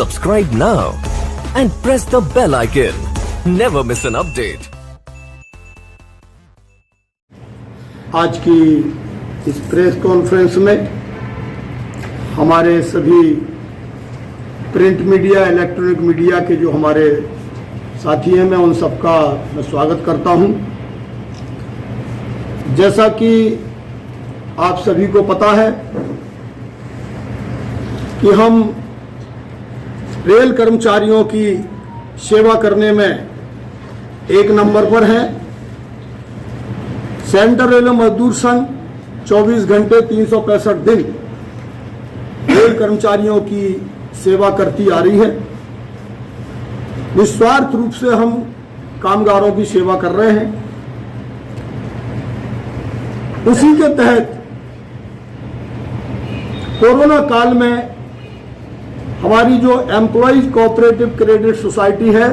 Subscribe now and press the bell icon. Never miss an update. आज की इस press conference में हमारे सभी प्रिंट मीडिया, इलेक्ट्रॉनिक मीडिया के जो हमारे साथी हैं, मैं उन सबका स्वागत करता हूं। जैसा कि आप सभी को पता है कि हम रेल कर्मचारियों की सेवा करने में एक नंबर पर हैं। सेंट्रल रेलवे मजदूर संघ 24 घंटे 365 दिन रेल कर्मचारियों की सेवा करती आ रही है। निस्वार्थ रूप से हम कामगारों की सेवा कर रहे हैं। उसी के तहत कोरोना काल में हमारी जो एम्प्लॉइज कोऑपरेटिव क्रेडिट सोसाइटी है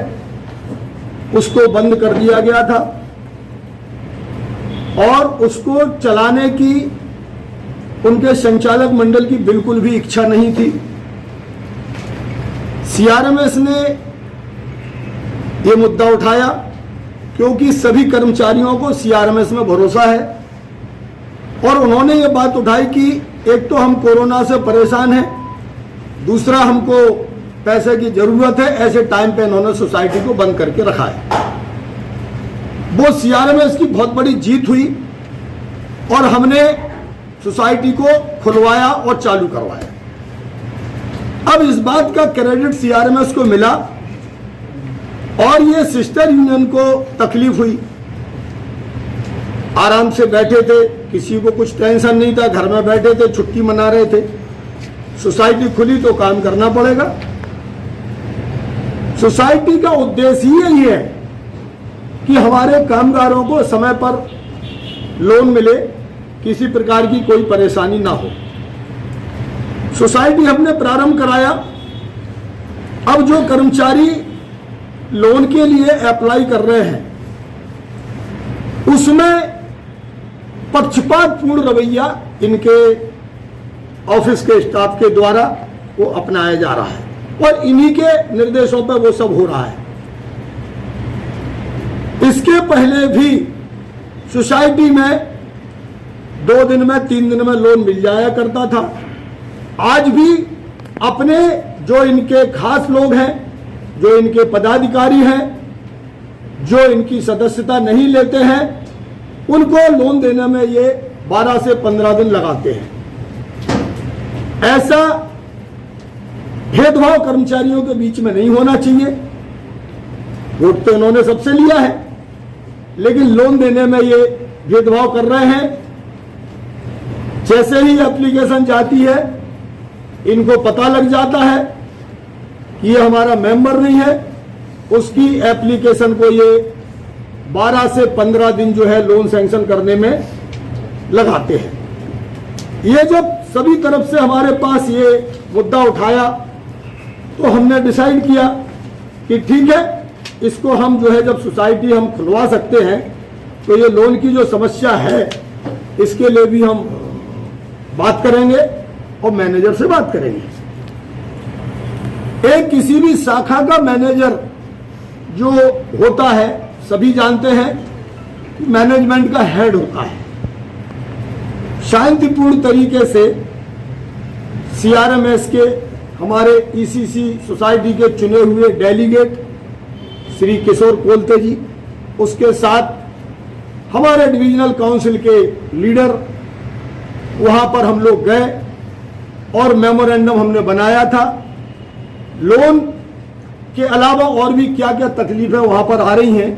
उसको बंद कर दिया गया था और उसको चलाने की उनके संचालक मंडल की बिल्कुल भी इच्छा नहीं थी। सीआरएमएस ने ये मुद्दा उठाया क्योंकि सभी कर्मचारियों को सीआरएमएस में भरोसा है और उन्होंने ये बात उठाई कि एक तो हम कोरोना से परेशान हैं, दूसरा हमको पैसे की जरूरत है। ऐसे टाइम पे इन्होंने सोसाइटी को बंद करके रखा है। वो सीआरएमएस की बहुत बड़ी जीत हुई और हमने सोसाइटी को खुलवाया और चालू करवाया। अब इस बात का क्रेडिट सीआरएमएस को मिला और ये सिस्टर यूनियन को तकलीफ हुई। आराम से बैठे थे, किसी को कुछ टेंशन नहीं था, घर में बैठे थे, छुट्टी मना रहे थे। सोसाइटी खुली तो काम करना पड़ेगा। सोसाइटी का उद्देश्य ही यही है कि हमारे कामगारों को समय पर लोन मिले, किसी प्रकार की कोई परेशानी ना हो। सोसाइटी हमने प्रारंभ कराया। अब जो कर्मचारी लोन के लिए अप्लाई कर रहे हैं उसमें पक्षपातपूर्ण रवैया इनके ऑफिस के स्टाफ के द्वारा वो अपनाया जा रहा है और इन्हीं के निर्देशों पर वो सब हो रहा है। इसके पहले भी सोसाइटी में 2 दिन में 3 दिन में लोन मिल जाया करता था। आज भी अपने जो इनके खास लोग हैं, जो इनके पदाधिकारी हैं, जो इनकी सदस्यता नहीं लेते हैं, उनको लोन देने में ये 12 से 15 दिन लगाते हैं। ऐसा भेदभाव कर्मचारियों के बीच में नहीं होना चाहिए। वोट तो इन्होंने सबसे लिया है, लेकिन लोन देने में ये भेदभाव कर रहे हैं। जैसे ही एप्लीकेशन जाती है, इनको पता लग जाता है कि ये हमारा मेंबर नहीं है, उसकी एप्लीकेशन को ये 12 से 15 दिन जो है लोन सैंक्शन करने में लगाते हैं। ये जब सभी तरफ से हमारे पास ये मुद्दा उठाया तो हमने डिसाइड किया कि ठीक है, इसको हम जो है जब सोसाइटी हम खुलवा सकते हैं तो ये लोन की जो समस्या है इसके लिए भी हम बात करेंगे और मैनेजर से बात करेंगे। एक किसी भी शाखा का मैनेजर जो होता है, सभी जानते हैं, मैनेजमेंट का हेड होता है। शांतिपूर्ण तरीके से सीआरएमएस के हमारे ईसीसी सोसाइटी के चुने हुए डेलीगेट श्री किशोर कोलते जी, उसके साथ हमारे डिविजनल काउंसिल के लीडर, वहां पर हम लोग गए और मेमोरेंडम हमने बनाया था। लोन के अलावा और भी क्या क्या तकलीफें वहां पर आ रही हैं,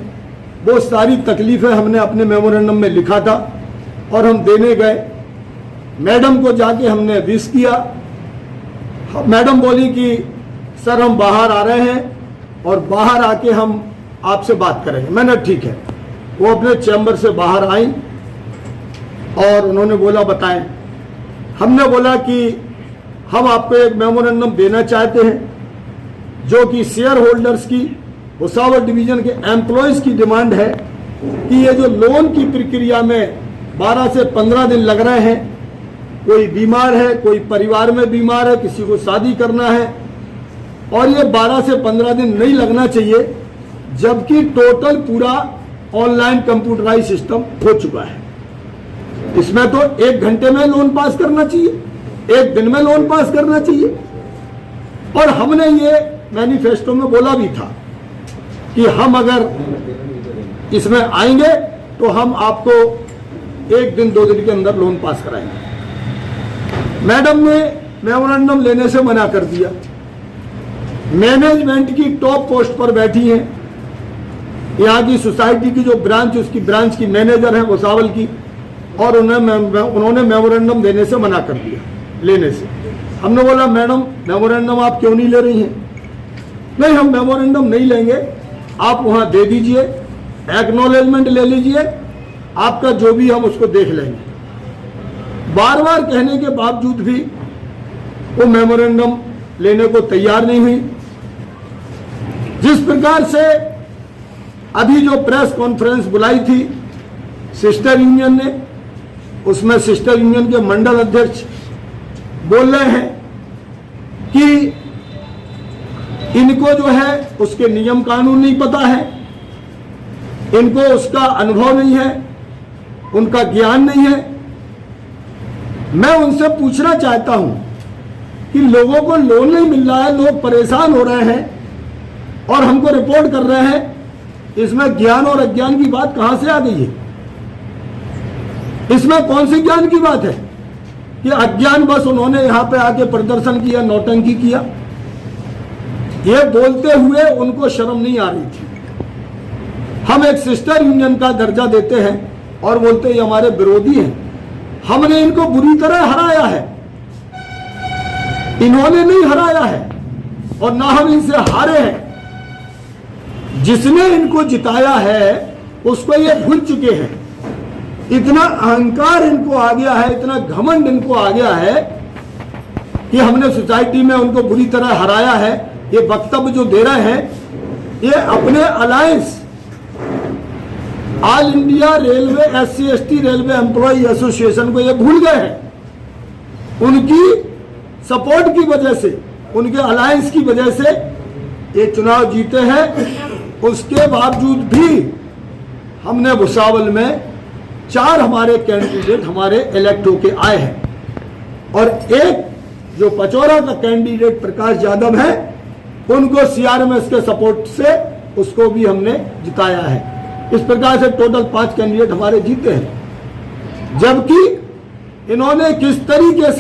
वो सारी तकलीफें हमने अपने मेमोरेंडम में लिखा था और हम देने गए। मैडम को जाके हमने विश किया। मैडम बोली कि सर हम बाहर आ रहे हैं और बाहर आके हम आपसे बात करेंगे। मैंने ठीक है। वो अपने चैम्बर से बाहर आई और उन्होंने बोला बताएं। हमने बोला कि हम आपको एक मेमोरेंडम देना चाहते हैं जो कि शेयर होल्डर्स की, भुसावल डिवीजन के एम्प्लॉयज की डिमांड है कि ये जो लोन की प्रक्रिया में 12 से 15 दिन लग रहे हैं, कोई बीमार है, कोई परिवार में बीमार है, किसी को शादी करना है, और ये 12 से 15 दिन नहीं लगना चाहिए, जबकि टोटल पूरा ऑनलाइन कंप्यूटराइज सिस्टम हो चुका है। इसमें तो 1 घंटे में लोन पास करना चाहिए, 1 दिन में लोन पास करना चाहिए। और हमने ये मैनिफेस्टो में बोला भी था कि हम अगर इसमें आएंगे तो हम आपको 1 दिन 2 दिन के अंदर लोन पास कराएंगे। मैडम ने मेमोरेंडम लेने से मना कर दिया। मैनेजमेंट की टॉप पोस्ट पर बैठी हैं, यहाँ की सोसाइटी की जो ब्रांच, उसकी ब्रांच की मैनेजर है भुसावल की, और उन्होंने मेमोरेंडम देने से मना कर दिया लेने से। हमने बोला मैडम मेमोरेंडम आप क्यों नहीं ले रही हैं? नहीं, हम मेमोरेंडम नहीं लेंगे, आप वहाँ दे दीजिए, एक्नॉलेजमेंट ले लीजिए, आपका जो भी हम उसको देख लेंगे। बार बार कहने के बावजूद भी वो मेमोरेंडम लेने को तैयार नहीं हुई। जिस प्रकार से अभी जो प्रेस कॉन्फ्रेंस बुलाई थी सिस्टर यूनियन ने, उसमें सिस्टर यूनियन के मंडल अध्यक्ष बोल रहे हैं कि इनको जो है उसके नियम कानून नहीं पता है, इनको उसका अनुभव नहीं है, उनका ज्ञान नहीं है। मैं उनसे पूछना चाहता हूं कि लोगों को लोन नहीं मिल रहा है, लोग परेशान हो रहे हैं और हमको रिपोर्ट कर रहे हैं, इसमें ज्ञान और अज्ञान की बात कहां से आ गई है? इसमें कौन सी ज्ञान की बात है कि अज्ञान बस उन्होंने यहां पे आके प्रदर्शन किया, नौटंकी किया? ये बोलते हुए उनको शर्म नहीं आ रही थी। हम एक सिस्टर यूनियन का दर्जा देते हैं और बोलते ये हमारे विरोधी हैं। हमने इनको बुरी तरह हराया है, इन्होंने नहीं हराया है और ना हम इनसे हारे हैं। जिसने इनको जिताया है उसको ये भूल चुके हैं। इतना अहंकार इनको आ गया है, इतना घमंड इनको आ गया है कि हमने सोसाइटी में उनको बुरी तरह हराया है। ये वक्तव्य जो दे रहे हैं ये अपने alliance all India railway SC/ST railway employee association को ये भूल गए हैं। उनकी सपोर्ट की वजह से, उनके अलायंस की वजह से ये चुनाव जीते हैं। उसके बावजूद भी हमने भुसावल में 4 हमारे कैंडिडेट हमारे इलेक्ट होके आए हैं और एक जो पचौरा का कैंडिडेट प्रकाश यादव है उनको CRMS के सपोर्ट से उसको भी हमने जिताया है। इस प्रकार से टोटल 5 कैंडिडेट हमारे जीते हैं। जबकि इन्होंने किस तरीके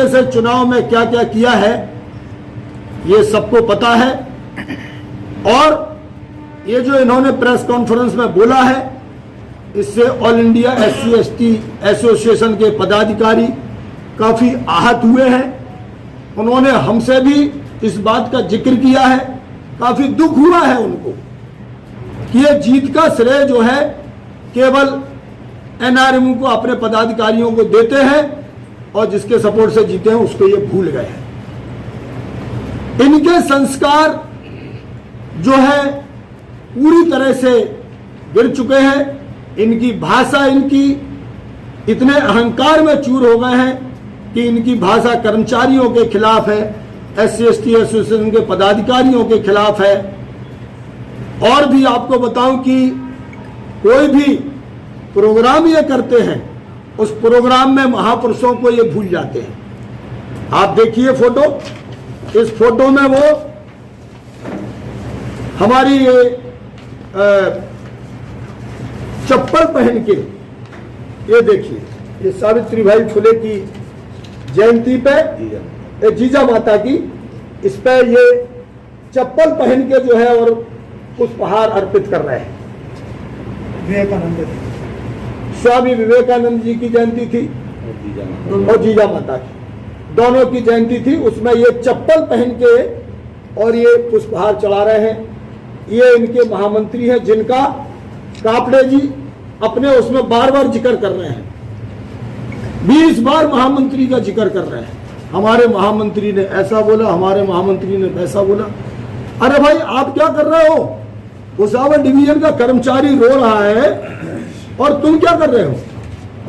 से चुनाव में क्या क्या किया है ये सबको पता है। और ये जो इन्होंने प्रेस कॉन्फ्रेंस में बोला है इससे ऑल इंडिया SC/ST एसोसिएशन के पदाधिकारी काफी आहत हुए हैं। उन्होंने हमसे भी इस बात का जिक्र किया है, काफी दुख हुआ है उनको कि ये जीत का श्रेय जो है केवल NRMU को, अपने पदाधिकारियों को देते हैं और जिसके सपोर्ट से जीते हैं उसको ये भूल गए हैं। इनके संस्कार जो है पूरी तरह से गिर चुके हैं। इनकी भाषा, इनकी इतने अहंकार में चूर हो गए हैं कि इनकी भाषा कर्मचारियों के खिलाफ है, SC/ST एसोसिएशन के पदाधिकारियों के खिलाफ है। और भी आपको बताऊं कि कोई भी प्रोग्राम ये करते हैं उस प्रोग्राम में महापुरुषों को ये भूल जाते हैं। आप देखिए फोटो, इस फोटो में वो हमारी ये चप्पल पहन के, ये देखिए, ये सावित्रीबाई फुले की जयंती पे जीजा माता की, इस पे ये चप्पल पहन के जो है और पुष्पहार अर्पित कर रहे हैं। स्वामी विवेकानंद जी की जयंती थी और जीजा माता की, दोनों की जयंती थी। उसमें ये चप्पल पहन के और ये पुष्पहार चढ़ा रहे हैं। ये इनके महामंत्री हैं जिनका कापड़े जी अपने उसमें बार बार जिक्र कर रहे हैं, 20 बार महामंत्री का जिक्र कर रहे हैं। हमारे महामंत्री ने ऐसा बोला, हमारे महामंत्री ने वैसा बोला। अरे भाई आप क्या कर रहे हो? भुसावल डिवीजन का कर्मचारी रो रहा है और तुम क्या कर रहे हो?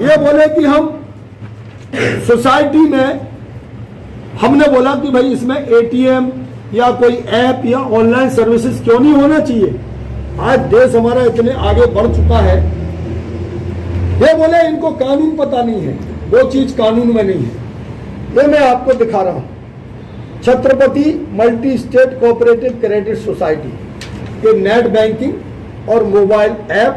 ये बोले कि हम सोसाइटी में हमने बोला कि भाई इसमें एटीएम या कोई ऐप या ऑनलाइन सर्विसेज क्यों नहीं होना चाहिए। आज देश हमारा इतने आगे बढ़ चुका है। ये बोले इनको कानून पता नहीं है, वो चीज कानून में नहीं है। ये मैं आपको दिखा रहा हूं, Chhatrapati multi state cooperative credit society के नेट बैंकिंग और मोबाइल ऐप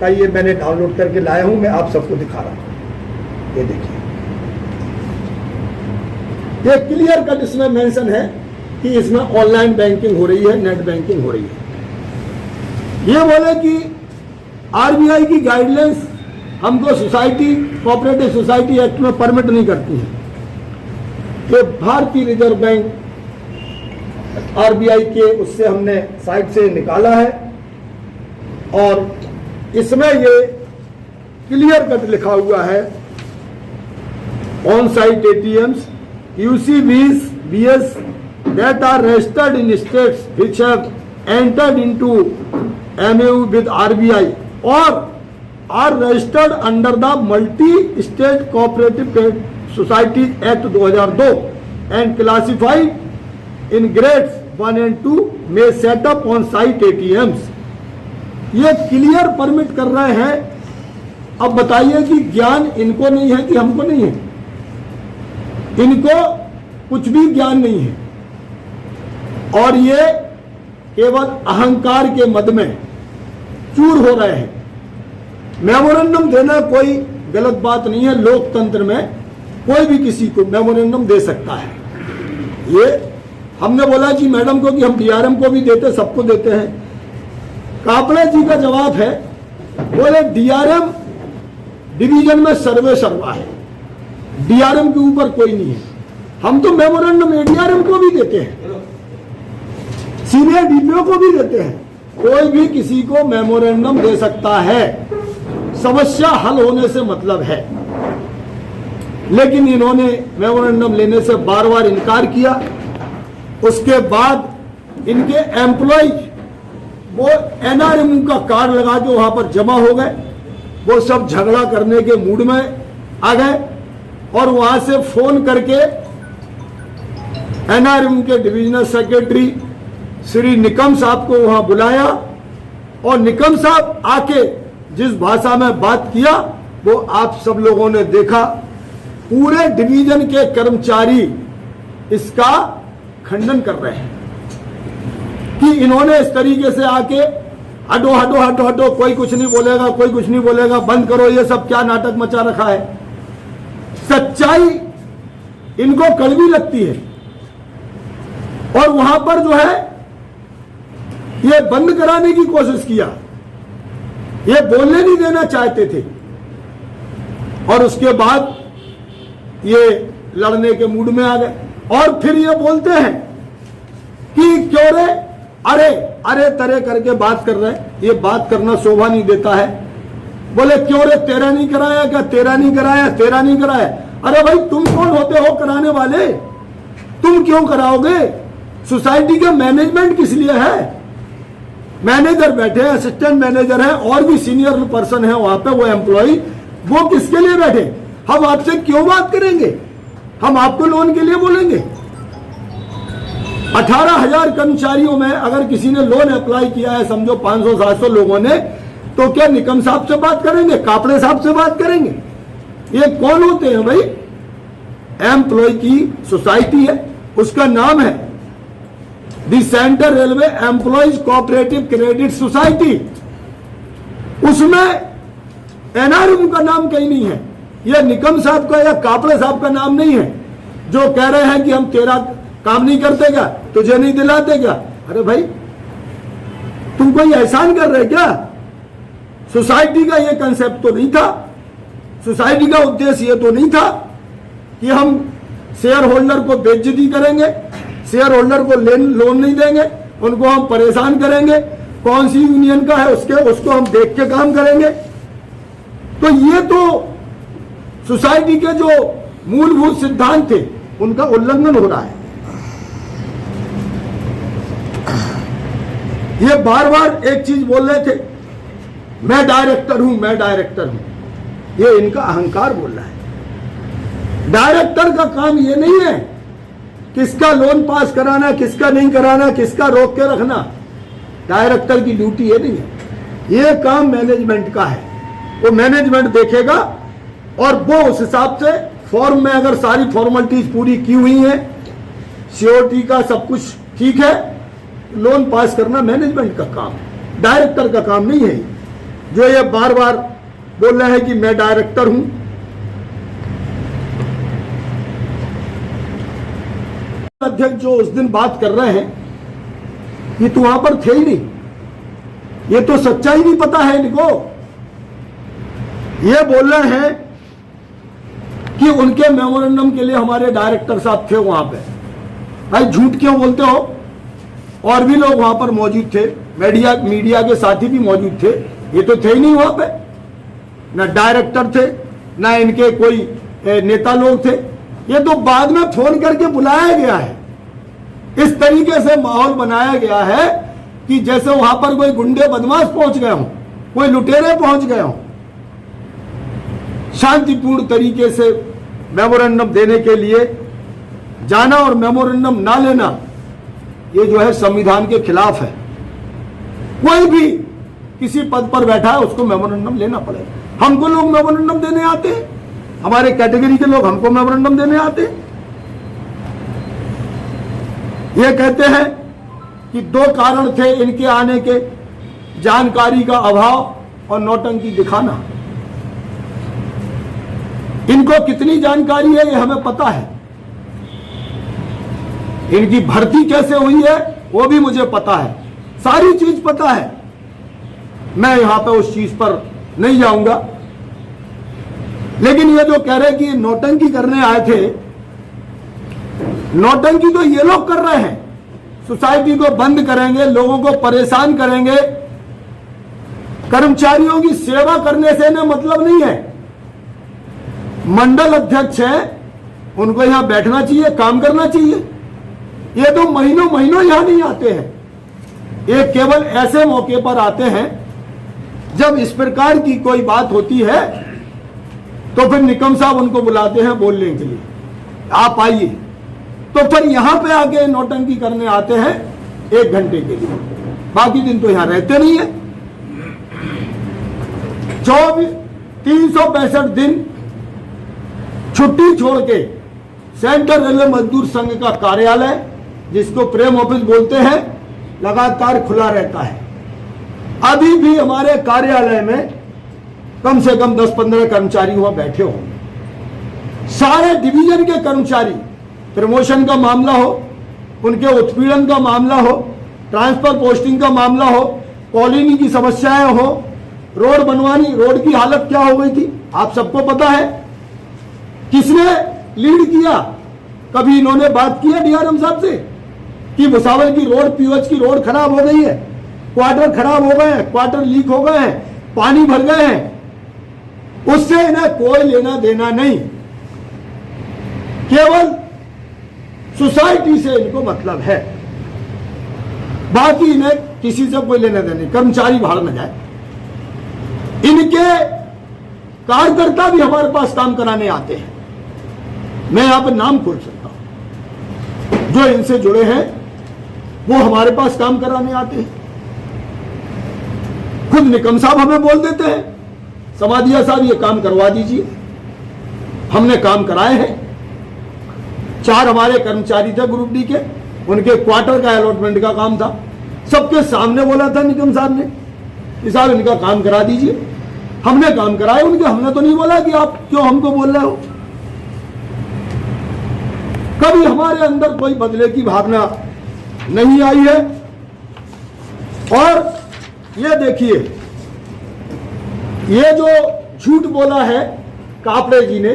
का ये मैंने डाउनलोड करके लाया हूं, मैं आप सबको दिखा रहा हूं। ये देखिए, ये क्लियर कट इसमें मेंशन है कि इसमें ऑनलाइन बैंकिंग हो रही है, नेट बैंकिंग हो रही है। ये बोले कि आरबीआई की गाइडलाइंस हमको सोसाइटी कोऑपरेटिव सोसाइटी एक्ट में परमिट नहीं करती है। कि भारतीय रिजर्व बैंक आरबीआई के उससे हमने साइट से निकाला है और इसमें ये क्लियर कट लिखा हुआ है, on site ATMs UCBs BS that are registered in states which have entered into MOU with RBI or are registered under the Multi-State Cooperative Society Act 2002 and classified in grades 1 and 2 may set up on site ATMs। ये clear permit कर रहे हैं। अब बताइए कि ज्ञान इनको नहीं है कि हमको नहीं है? इनको कुछ भी ज्ञान नहीं है और ये केवल अहंकार के मद में चूर हो रहे हैं। मेमोरेंडम देना कोई गलत बात नहीं है, लोकतंत्र में कोई भी किसी को मेमोरेंडम दे सकता है। ये हमने बोला कि मैडम को कि हम डीआरएम को भी देते, सबको देते हैं। कापड़े जी का जवाब है, बोले डीआरएम डिवीजन में सर्वे सर्वा है, डीआरएम के ऊपर कोई नहीं है। हम तो मेमोरेंडम एडीआरएम को भी देते हैं, सीनियर डीपीओ को भी देते हैं। कोई भी किसी को मेमोरेंडम दे सकता है, समस्या हल होने से मतलब है। लेकिन इन्होंने मेमोरेंडम लेने से बार बार इनकार किया। उसके बाद इनके एम्प्लॉय वो एनआरएम का कार्ड लगा के वहां पर जमा हो गए। वो सब झगड़ा करने के मूड में आ गए और वहां से फोन करके एनआरएम के डिविजनल सेक्रेटरी श्री निकम साहब को वहां बुलाया और निकम साहब आके जिस भाषा में बात किया वो आप सब लोगों ने देखा। पूरे डिवीजन के कर्मचारी इसका खंडन कर रहे हैं कि इन्होंने इस तरीके से आके हटो हटो हटो हटो, कोई कुछ नहीं बोलेगा, कोई कुछ नहीं बोलेगा, बंद करो, ये सब क्या नाटक मचा रखा है। सच्चाई इनको कड़वी लगती है और वहां पर जो है ये बंद कराने की कोशिश किया, ये बोलने नहीं देना चाहते थे और उसके बाद ये लड़ने के मूड में आ गए। और फिर ये बोलते हैं कि क्यों रे, अरे अरे तरे करके बात कर रहे हैं। ये बात करना शोभा नहीं देता है। बोले क्यों रे, तेरा नहीं कराया क्या, तेरा नहीं कराया, तेरा नहीं कराया। अरे भाई तुम कौन होते हो कराने वाले, तुम क्यों कराओगे? सोसाइटी का मैनेजमेंट किस लिए है? मैनेजर बैठे हैं, असिस्टेंट मैनेजर हैं और भी सीनियर पर्सन है वहां पे, वो एम्प्लॉय, वो किसके लिए बैठे? हम आपसे क्यों बात करेंगे? हम आपको लोन के लिए बोलेंगे? 18,000 कर्मचारियों में अगर किसी ने लोन अप्लाई किया है, समझो 500-700 लोगों ने, तो क्या निकम साहब से बात करेंगे, कापड़े साहब से बात करेंगे? ये कौन होते हैं भाई? एम्प्लॉय की सोसाइटी है, उसका नाम है the central railway employees cooperative credit society. उसमें एनआरएम का नाम कहीं नहीं है, यह निकम साहब का या कापड़े साहब का नाम नहीं है जो कह रहे हैं कि हम तेरा काम नहीं करते क्या, तुझे नहीं दिलाते क्या। अरे भाई तुम कोई एहसान कर रहे क्या? सोसाइटी का ये कंसेप्ट तो नहीं था, सोसाइटी का उद्देश्य ये तो नहीं था कि हम शेयर होल्डर को बेइज्जती करेंगे, शेयर होल्डर को लोन नहीं देंगे, उनको हम परेशान करेंगे, कौन सी यूनियन का है उसको हम देख के काम करेंगे। तो ये तो सोसाइटी के जो मूलभूत सिद्धांत थे उनका उल्लंघन हो रहा है। ये बार बार एक चीज बोल रहे थे, मैं डायरेक्टर हूं, मैं डायरेक्टर हूं। ये इनका अहंकार बोल रहा है। डायरेक्टर का काम ये नहीं है किसका लोन पास कराना, किसका नहीं कराना, किसका रोक के रखना डायरेक्टर की ड्यूटी है नहीं है। ये काम मैनेजमेंट का है, वो मैनेजमेंट देखेगा और वो उस हिसाब से फॉर्म में अगर सारी फॉर्मेलिटीज पूरी की हुई है, सिक्योरिटी का सब कुछ ठीक है, लोन पास करना मैनेजमेंट का काम है, डायरेक्टर का काम नहीं है। जो ये बार बार बोल रहे हैं कि मैं डायरेक्टर हूं, अध्यक्ष जो उस दिन बात कर रहे हैं ये तो वहां पर थे ही नहीं, ये तो सच्चाई नहीं पता है इनको। ये बोल रहे हैं कि उनके मेमोरेंडम के लिए हमारे डायरेक्टर साहब थे वहां पे। भाई झूठ क्यों बोलते हो? और भी लोग वहां पर मौजूद थे, मीडिया के साथी भी मौजूद थे, ये तो थे ही नहीं वहां पे। ना डायरेक्टर थे, ना इनके कोई नेता लोग थे, ये तो बाद में फोन करके बुलाया गया है। इस तरीके से माहौल बनाया गया है कि जैसे वहां पर कोई गुंडे बदमाश पहुंच गए हों, कोई लुटेरे पहुंच गए हों। शांतिपूर्ण तरीके से मेमोरेंडम देने के लिए जाना और मेमोरेंडम ना लेना, ये जो है संविधान के खिलाफ है। कोई भी किसी पद पर बैठा है उसको मेमोरेंडम लेना पड़ेगा। हमको लोग मेमोरेंडम देने आते हैं, हमारे कैटेगरी के लोग हमको मेमोरेंडम देने आते हैं। ये कहते हैं कि 2 कारण थे इनके आने के, जानकारी का अभाव और नौटंकी दिखाना। इनको कितनी जानकारी है ये हमें पता है, इनकी भर्ती कैसे हुई है वो भी मुझे पता है, सारी चीज पता है। मैं यहां पे उस चीज पर नहीं जाऊंगा, लेकिन ये जो कह रहे कि नौटंकी करने आए थे, नौटंकी तो ये लोग कर रहे हैं। सोसाइटी को बंद करेंगे, लोगों को परेशान करेंगे, कर्मचारियों की सेवा करने से ना मतलब नहीं है। मंडल अध्यक्ष हैं, उनको यहां बैठना चाहिए, काम करना चाहिए। ये तो महीनों महीनों यहां नहीं आते हैं, ये केवल ऐसे मौके पर आते हैं जब इस प्रकार की कोई बात होती है तो फिर निकम साहब उनको बुलाते हैं बोलने के लिए, आप आइए। तो फिर यहां पे आके नौटंकी करने आते हैं 1 घंटे के लिए, बाकी दिन तो यहां रहते नहीं है। 365 दिन छुट्टी छोड़ के सेंट्रल रेलवे मजदूर संघ का कार्यालय, जिसको प्रेम ऑफिस बोलते हैं, लगातार खुला रहता है। अभी भी हमारे कार्यालय में कम से कम 10-15 कर्मचारी वहां बैठे होंगे। सारे डिवीजन के कर्मचारी, प्रमोशन का मामला हो, उनके उत्पीड़न का मामला हो, ट्रांसफर पोस्टिंग का मामला हो, कॉलोनी की समस्याएं हो, रोड बनवानी, रोड की हालत क्या हो गई थी आप सबको पता है। किसने लीड किया? कभी इन्होंने बात की है डीआरएम साहब से कि भुसावल की रोड, पीओएच की रोड खराब हो गई है, क्वार्टर खराब हो गए हैं, क्वार्टर लीक हो गए हैं, पानी भर गए हैं? उससे इन्हें कोई लेना देना नहीं, केवल सोसाइटी से इनको मतलब है, बाकी इन्हें किसी से कोई लेना देना नहीं। कर्मचारी भाड़ में जाए, इनके कार्यकर्ता भी हमारे पास काम कराने आते हैं। मैं यहां पर नाम खोल सकता हूं, जो इनसे जुड़े हैं वो हमारे पास काम कराने आते हैं। खुद निकम साहब हमें बोल देते हैं, समाधिया साहब ये काम करवा दीजिए। हमने काम कराए हैं। 4 हमारे कर्मचारी थे ग्रुप डी के, उनके क्वार्टर का अलॉटमेंट का काम था, सबके सामने बोला था निकम साहब ने कि साहब इनका काम करा दीजिए। हमने काम कराए उनके, हमने तो नहीं बोला कि आप क्यों हमको बोल रहे हो। कभी हमारे अंदर कोई बदले की भावना नहीं आई है। और ये देखिए, ये जो झूठ बोला है कापड़े जी ने,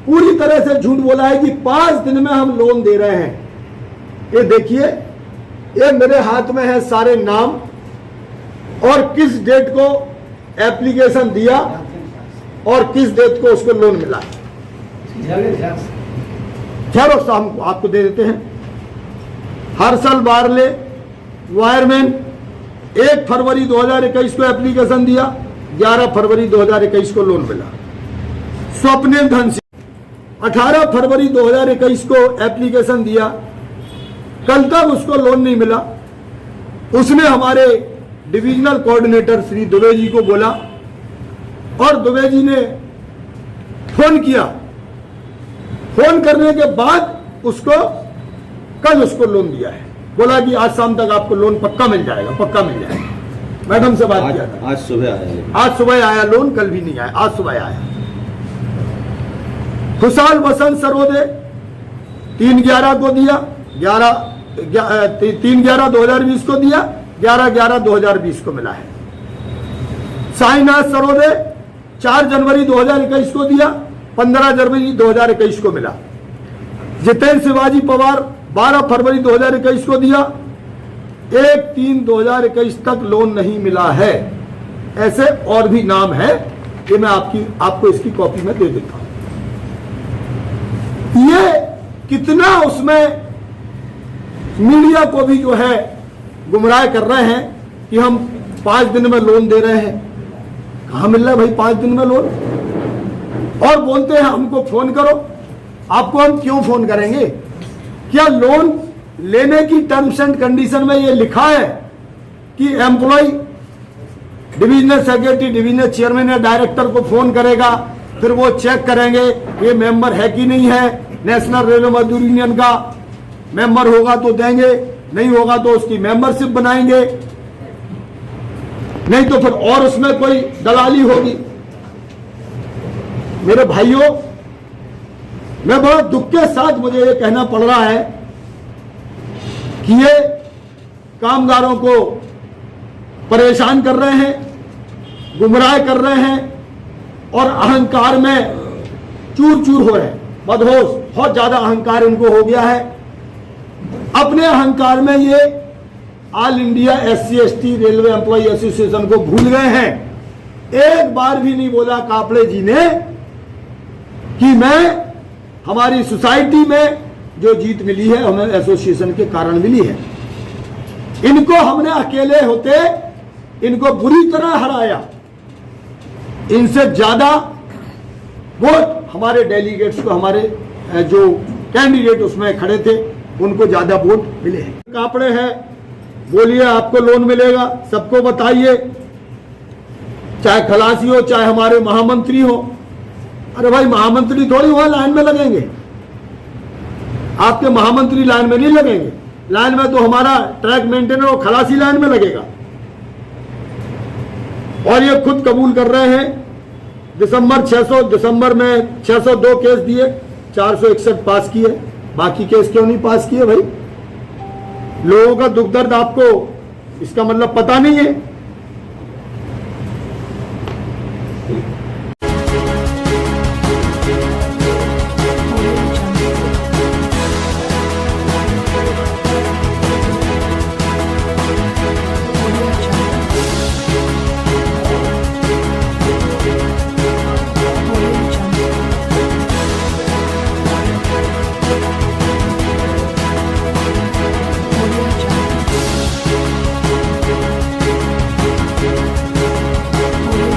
पूरी तरह से झूठ बोला है कि 5 दिन में हम लोन दे रहे हैं। ये देखिए, ये मेरे हाथ में है सारे नाम और किस डेट को एप्लीकेशन दिया और किस डेट को उसको लोन मिला। जेरोक्स हम आपको दे देते हैं। हर्षल बारले वायरमैन 1 फरवरी 2021 को एप्लीकेशन दिया, 11 फरवरी 2021 को लोन मिला। स्वप्निल धन सिंह 18 फरवरी 2021 को एप्लीकेशन दिया, कल तक उसको लोन नहीं मिला। उसने हमारे डिविजनल कोऑर्डिनेटर श्री दुबे जी को बोला और दुबे जी ने फोन किया। फोन करने के बाद उसको कल उसको लोन दिया है, बोला कि आज शाम तक आपको लोन पक्का मिल जाएगा, पक्का मिल जाएगा। मैडम से बात किया था, आज सुबह आया। आज सुबह आया लोन, कल भी नहीं आया, आज सुबह आया। खुशहाल वसंत सरोदे 3/11 को दिया, 3/11/2020 को दिया, 11/11/2020 को मिला है। साईनाथ सरोदे 4 जनवरी 2021 को दिया, 15 जनवरी 2021 को मिला। जितेंद्र शिवाजी पवार 12 फरवरी 2021 को दिया, 1/3/2021 तक लोन नहीं मिला है। ऐसे और भी नाम है, ये मैं आपको इसकी कॉपी में दे देता हूं। ये कितना उसमें मीडिया को भी जो है गुमराह कर रहे हैं कि हम 5 दिन में लोन दे रहे हैं। कहां मिल रहा है भाई 5 दिन में लोन? और बोलते हैं हमको फोन करो। आपको हम क्यों फोन करेंगे? क्या लोन लेने की टर्म्स एंड कंडीशन में ये लिखा है कि employee divisional secretary, divisional chairman या डायरेक्टर को फोन करेगा, फिर वो चेक करेंगे ये मेंबर है कि नहीं है, नेशनल रेलवे मजदूर यूनियन का मेंबर होगा तो देंगे, नहीं होगा तो उसकी मेंबरशिप बनाएंगे, नहीं तो फिर और उसमें कोई दलाली होगी। मेरे भाइयों, मैं बड़ा दुख के साथ मुझे ये कहना पड़ रहा है कि ये कामगारों को परेशान कर रहे हैं, गुमराह कर रहे हैं और अहंकार में चूर चूर हो रहे हैं, मदहोश, बहुत ज्यादा अहंकार इनको हो गया है। अपने अहंकार में ये all India SC/ST railway employee association को भूल गए हैं। एक बार भी नहीं बोला कापड़े जी ने कि मैं हमारी सोसाइटी में जो जीत मिली है हमें एसोसिएशन के कारण मिली है। इनको हमने अकेले होते इनको बुरी तरह हराया। इनसे ज्यादा वोट हमारे डेलीगेट्स को, हमारे जो कैंडिडेट उसमें खड़े थे उनको ज्यादा वोट मिले हैं। कापड़े हैं, बोलिए आपको लोन मिलेगा, सबको बताइए, चाहे खलासी हो चाहे हमारे महामंत्री हो। अरे भाई महामंत्री थोड़ी वहां लाइन में लगेंगे, आपके महामंत्री लाइन में नहीं लगेंगे। लाइन में तो हमारा ट्रैक मेंटेनर और खलासी लाइन में लगेगा। और ये खुद कबूल कर रहे हैं दिसंबर में 602 केस दिए, 461 पास किए, बाकी केस क्यों नहीं पास किए भाई? लोगों का दुख दर्द आपको इसका मतलब पता नहीं है।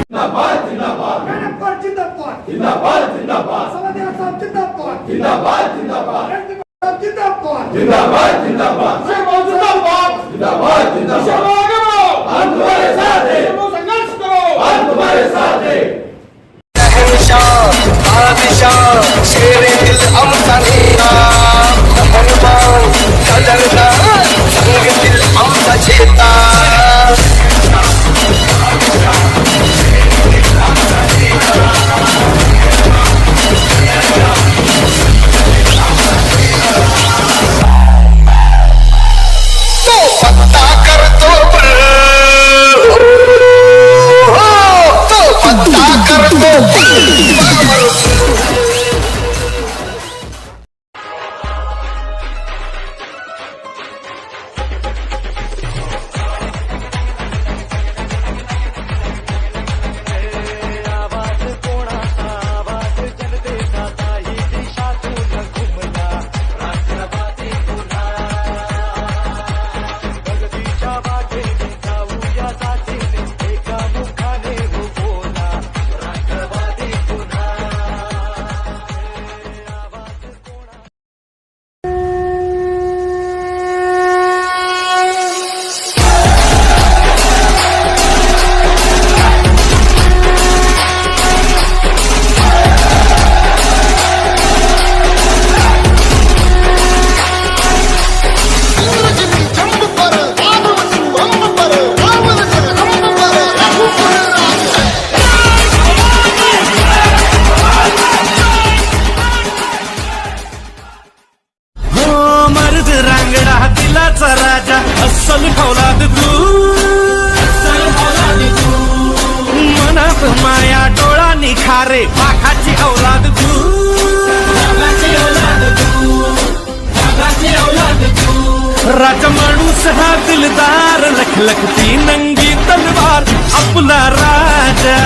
जिंदाबाद जिंदाबाद जिंदाबाद जिंदाबाद जिंदाबाद जिंदाबाद जिंदाबाद हम तुम्हारे साथ हैं, संघर्ष करो, हम तुम्हारे साथ हैं। बादशाह शेरे दिल अमसनीना हनुमान कदरना संग दिल अमसचेता अरे पाखाची औलाद तू, राजा माणूस हा दिलदार, लखलखती नंगी तलवार आपला राजा,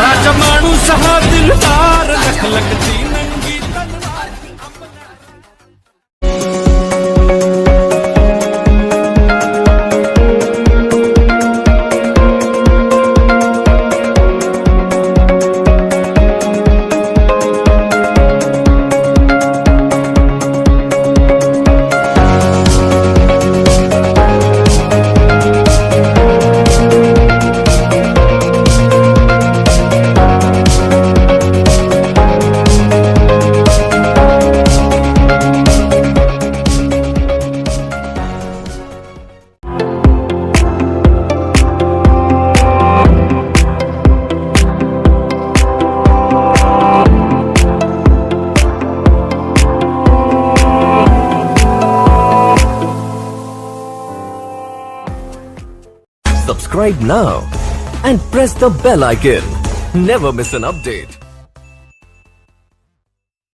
राजा माणूस हा दिलदार, लखलखती नंगी तलवार आपला Subscribe now and press the bell icon. Never miss an update.